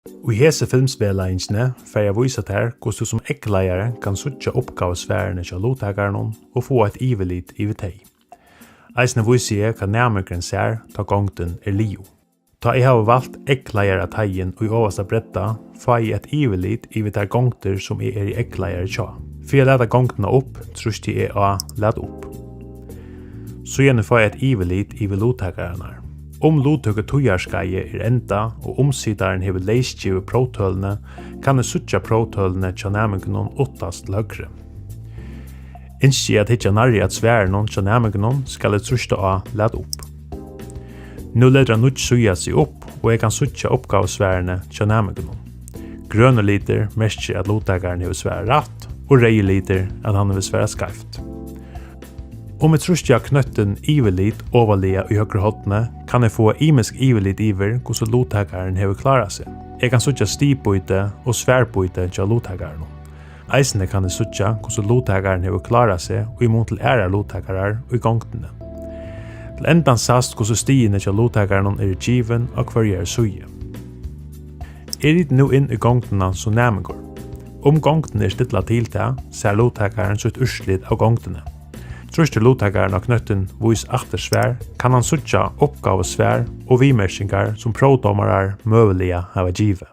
I hese filmspelingene får jeg vise til hvordan du som eygleiðari kan søtja oppgavesfærene til lottakeren og få et ivelit i teg. Eisne viser jeg hva nærmere ser ta gongdum lio. Ta jeg har valgt eygleiðari tegjen og i overste bretta får jeg et ivelit i der gongder som i eygleiðari tja. For jeg leder gongdene opp, trus jeg led opp. Så gjerne får jeg et ivelit i lottakerne. Lodtøkket tøyarskeiet enda og omsidaren hever leisgivet prótølene, kan jeg suttja prótølene tja nærmengenon åttast til høyre. Innskje at hitja nærri at sværenon tja nærmengenon skal jeg trusta led opp. Nå leder han suja seg opp, og jeg kan suttja oppgavesværene tja nærmengenon. Grønne liter merker at lodtakaren hever svære rett, og reie liter at han hever svære skreift. Om jeg trustar knøtten ivelit overlige i høyre hodene, kan jeg få imisk ivelit iver hvordan lodtakaren hever klara seg. Jeg kan suttja stigbøyte og sværbøyte til lodtakaren. Eisene kan jeg suttja hvordan lodtakaren hever klara seg og imot til æra lodtakarar og i gongdene. Til endan sast hvordan stiene til lodtakaren given og hver suje. Jeg rider nå inn i gongdene som nærmengår. Gongdene stilla til det, ser lodtakaren sitt urslit av gongdene. Trustar lodtakaren av knøtten vis aftersvær, kan han suttja oppgavesvær og vimerkingar som pródomarar møvelige hava givet.